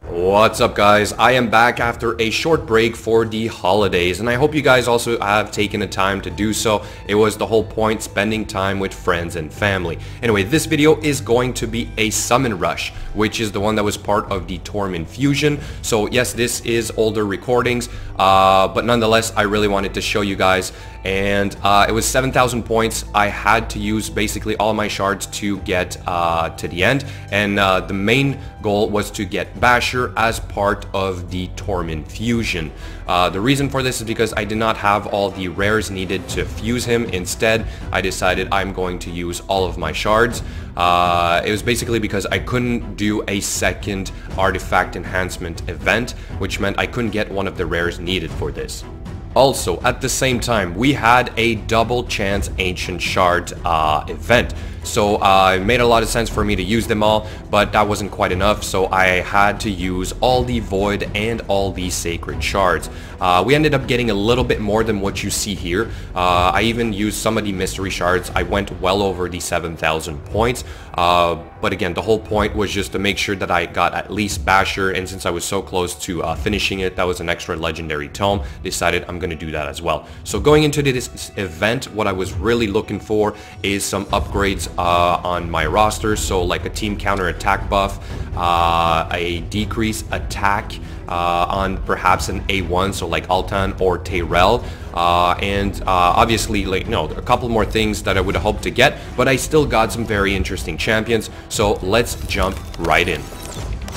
What's up, guys? I am back after a short break for the holidays, and I hope you guys also have taken the time to do so. It was the whole point, spending time with friends and family. Anyway, this video is going to be a summon rush, which is the one that was part of the Tormin fusion. So yes, this is older recordings, but nonetheless, I really wanted to show you guys. And it was 7,000 points. I had to use basically all my shards to get to the end, and the main goal was to get Basher as part of the Tormin fusion. The reason for this is because I did not have all the rares needed to fuse him. Instead, I decided I'm going to use all of my shards. It was basically because I couldn't do a second artifact enhancement event, which meant I couldn't get one of the rares needed for this. Also, at the same time, we had a double chance ancient shard event. So it made a lot of sense for me to use them all, but that wasn't quite enough, so I had to use all the void and all the sacred shards. We ended up getting a little bit more than what you see here. I even used some of the mystery shards. I went well over the 7,000 points, but again, the whole point was just to make sure that I got at least Basher, and since I was so close to finishing it, that was an extra legendary tome, decided I'm going to do that as well. So going into this event, what I was really looking for is some upgrades on my roster, so like a team counter attack buff, a decrease attack on perhaps an A1, so like Altan or Tyrell, and obviously a couple more things that I would hope to get, but I still got some very interesting champions, so let's jump right in.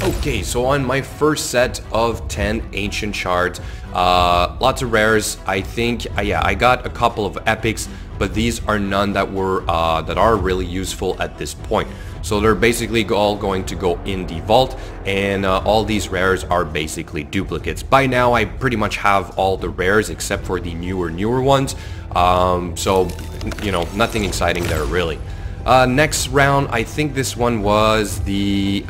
Okay, so on my first set of 10 ancient shards, lots of rares. I think I got a couple of epics, but these are none that were that are really useful at this point. So they're basically all going to go in the vault, and all these rares are basically duplicates. By now, I pretty much have all the rares except for the newer ones. So you know, nothing exciting there really. Next round, I think this one was the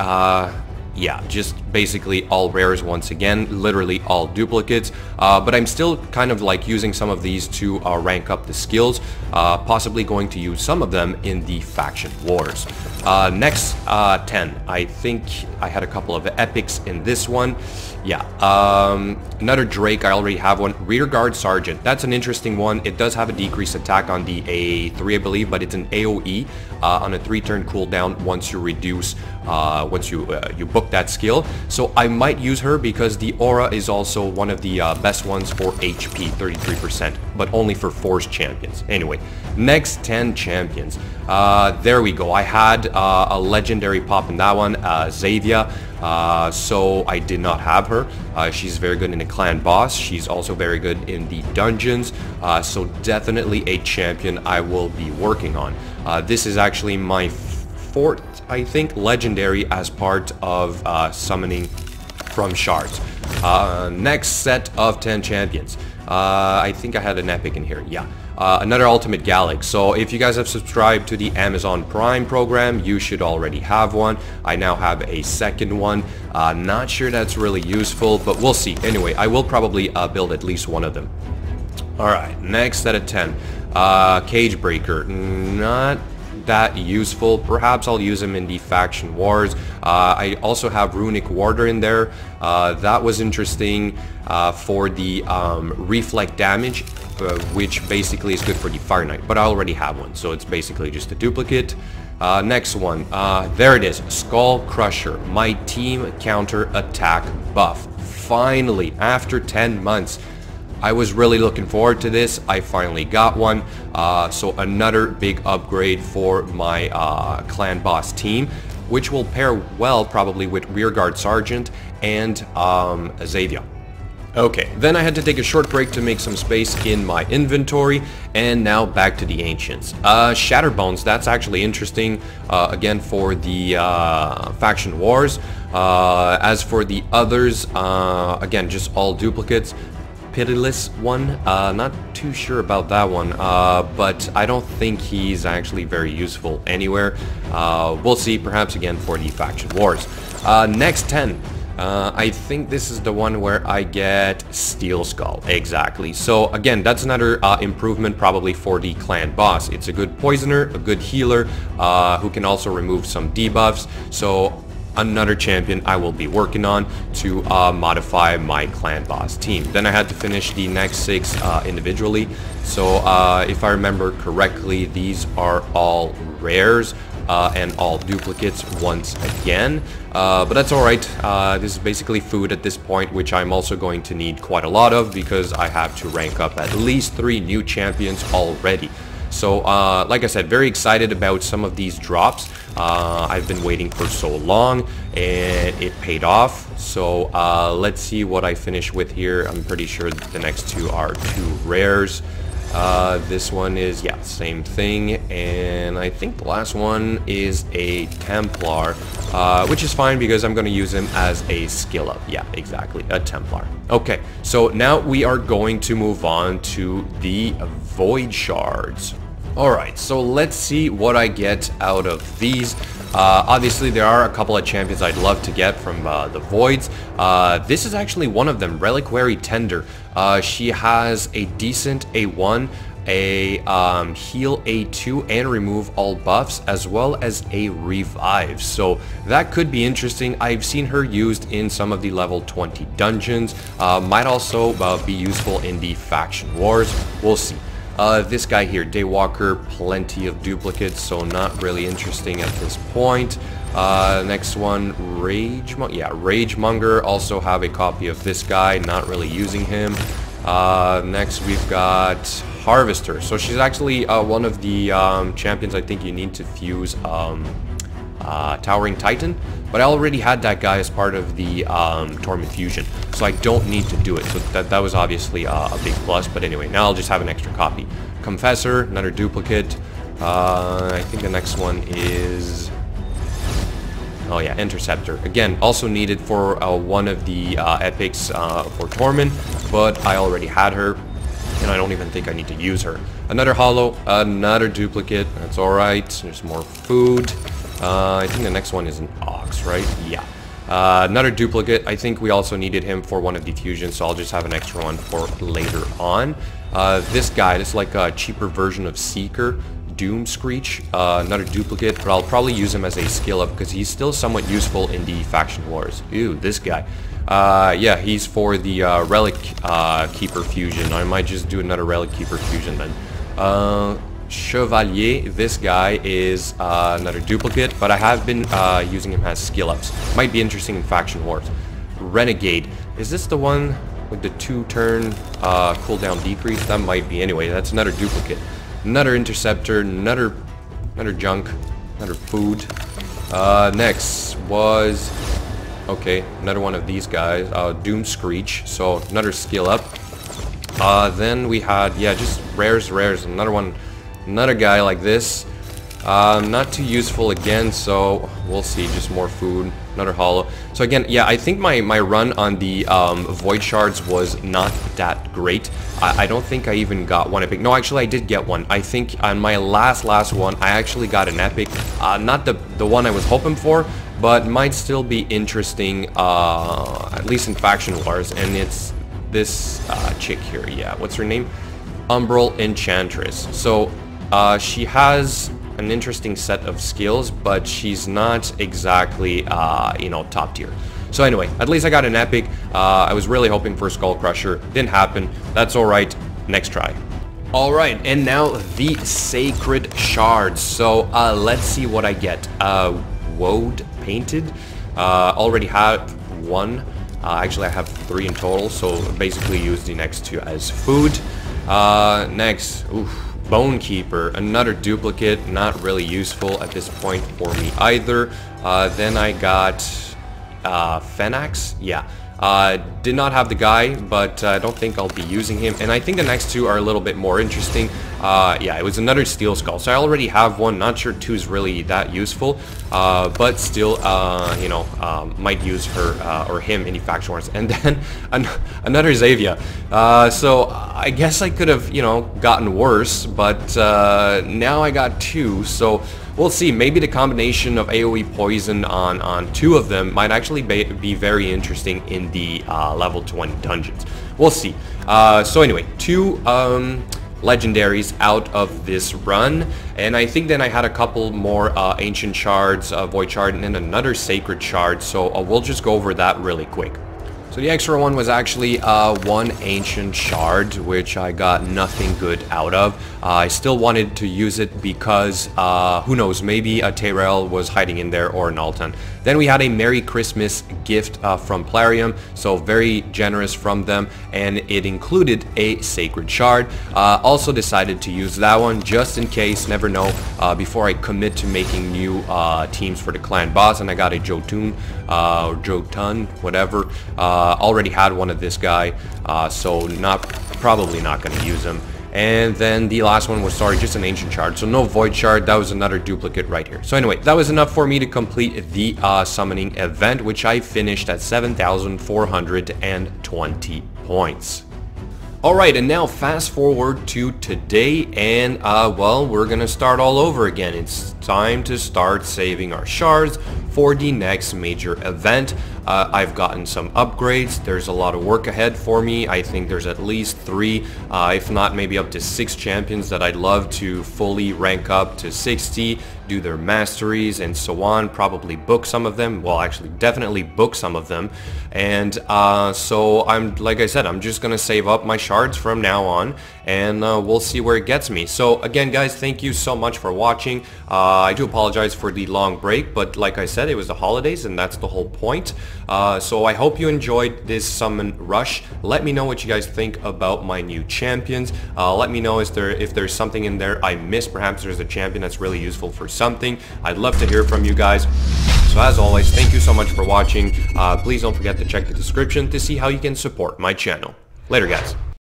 yeah, just basically all rares once again, literally all duplicates, but I'm still kind of like using some of these to rank up the skills, possibly going to use some of them in the faction wars. Next 10, I think I had a couple of epics in this one. Yeah, another Drake, I already have one. Rearguard Sergeant, that's an interesting one. It does have a decreased attack on the A3, I believe, but it's an AoE on a 3-turn cooldown once you reduce, once you book that skill. So I might use her because the aura is also one of the best ones for HP, 33%, but only for Force champions. Anyway, next 10 champions. There we go. I had a legendary pop in that one, Xavier. So I did not have her. She's very good in the clan boss. She's also very good in the dungeons. So definitely a champion I will be working on. This is actually my fourth, I think, legendary as part of summoning from Shards. Next set of 10 champions. I think I had an epic in here. Yeah. Another Ultimate Gallic. So if you guys have subscribed to the Amazon Prime program, you should already have one. I now have a second one. Not sure that's really useful, but we'll see. Anyway, I will probably build at least one of them. Alright, next set of 10. Cage Breaker. Not that useful. Perhaps I'll use him in the faction wars. I also have Runic Warder in there. That was interesting for the reflect damage, which basically is good for the Fire Knight, but I already have one, so it's basically just a duplicate. Next one, there it is, Skull Crusher, my team counter attack buff. Finally, after 10 months, I was really looking forward to this. I finally got one, so another big upgrade for my clan boss team, which will pair well probably with Rearguard Sergeant and Xavier. Okay, then I had to take a short break to make some space in my inventory, and now back to the Ancients. Shatterbones, that's actually interesting, again for the faction wars. As for the others, again, just all duplicates. Pitiless one, not too sure about that one, but I don't think he's actually very useful anywhere. We'll see, perhaps again for the faction wars. Next 10. I think this is the one where I get Steel Skull. Exactly. So again, that's another improvement probably for the clan boss. It's a good poisoner, a good healer, who can also remove some debuffs. So another champion I will be working on to modify my clan boss team. Then I had to finish the next 6 individually. So if I remember correctly, these are all rares and all duplicates once again. But that's alright. This is basically food at this point, which I'm also going to need quite a lot of because I have to rank up at least 3 new champions already. So, like I said, very excited about some of these drops. I've been waiting for so long, and it paid off. So, let's see what I finish with here. I'm pretty sure the next 2 are 2 rares. This one is, yeah, same thing. And I think the last one is a Templar, which is fine because I'm going to use him as a skill up. Yeah, exactly, a Templar. Okay, so now we are going to move on to the Void Shards. Alright, so let's see what I get out of these. Obviously, there are a couple of champions I'd love to get from the Voids. This is actually one of them, Reliquary Tender. She has a decent A1, a heal A2, and remove all buffs, as well as a revive. So that could be interesting. I've seen her used in some of the level 20 dungeons. Might also be useful in the faction wars. We'll see. This guy here, Daywalker, plenty of duplicates, so not really interesting at this point. Next one, Ragemonger, also have a copy of this guy, not really using him. Next we've got Harvester, so she's actually one of the champions I think you need to fuse Towering Titan, but I already had that guy as part of the Tormin fusion, so I don't need to do it. So that was obviously a big plus, but anyway, now I'll just have an extra copy. Confessor, another duplicate. I think the next one is... oh yeah, Interceptor. Again, also needed for one of the epics for Tormin, but I already had her, and I don't even think I need to use her. Another Hollow, another duplicate. That's alright. There's more food. I think the next one is an Ox, right? Yeah. Another duplicate. I think we also needed him for one of the fusions, so I'll just have an extra one for later on. This guy, this is like a cheaper version of Seeker. Doom Screech, another duplicate, but I'll probably use him as a skill up because he's still somewhat useful in the faction wars. Ew, this guy. Yeah, he's for the Relic Keeper fusion. I might just do another Relic Keeper fusion then. Chevalier, this guy is another duplicate, but I have been using him as skill ups. Might be interesting in faction wars. Renegade, is this the one with the 2-turn cooldown decrease? That might be. Anyway, that's another duplicate. Another Interceptor, another junk, another food. Next was, okay, another one of these guys, Doom Screech, so another skill up. Then we had, yeah, just rares, another one, another guy like this. Not too useful again, so we'll see, just more food, another Hollow. So again, yeah, I think my run on the Void Shards was not that great. I don't think I even got one epic. No, actually I did get one. I think on my last one, I actually got an epic. Not the one I was hoping for, but might still be interesting, at least in faction wars, and it's this chick here, yeah, what's her name? Umbral Enchantress. So, she has an interesting set of skills, but she's not exactly, you know, top tier. So anyway, at least I got an epic. I was really hoping for Skull Crusher. Didn't happen. That's alright. Next try. Alright, and now the Sacred Shards. So let's see what I get. Woad Painted. Already have one. Actually, I have 3 in total, so basically use the next 2 as food. Next, Bone Keeper, another duplicate, not really useful at this point for me either. Then I got Fenax, yeah. Did not have the guy, but I don't think I'll be using him. And I think the next 2 are a little bit more interesting. Yeah, it was another Steel Skull. So I already have one. Not sure 2 is really that useful. But still, you know, might use her or him in the faction wars. And then another Xavier. So I guess I could have, you know, gotten worse. But now I got 2. So we'll see. Maybe the combination of AoE poison on 2 of them might actually be very interesting in the level 20 dungeons. We'll see. So anyway, 2 legendaries out of this run, and I think then I had a couple more ancient shards, void shard, and then another sacred shard, so we'll just go over that really quick. So the extra one was actually one ancient shard, which I got nothing good out of. I still wanted to use it because, who knows, maybe a Tyrell was hiding in there, or an Alton. Then we had a Merry Christmas gift from Plarium, so very generous from them, and it included a Sacred Shard. Also decided to use that one just in case, never know, before I commit to making new teams for the clan boss, and I got a Jotun, or Jotun, whatever. Already had one of this guy, so probably not going to use him. And then the last one was, sorry, just an ancient shard, so no void shard. That was another duplicate right here. So anyway, that was enough for me to complete the summoning event, which I finished at 7,420 points. Alright, and now fast forward to today, and well, we're gonna start all over again. It's time to start saving our shards for the next major event. I've gotten some upgrades. There's a lot of work ahead for me. I think there's at least 3, if not maybe up to 6 champions that I'd love to fully rank up to 60, do their masteries and so on, probably book some of them. Well, actually, definitely book some of them. And so like I said, I'm just gonna save up my shards from now on, and we'll see where it gets me. So again, guys, thank you so much for watching. I do apologize for the long break, but like I said, it was the holidays, and that's the whole point. So I hope you enjoyed this summon rush. Let me know what you guys think about my new champions. Let me know if there's something in there I missed. Perhaps there's a champion that's really useful for something. I'd love to hear from you guys. So as always, thank you so much for watching. Please don't forget to check the description to see how you can support my channel. Later, guys.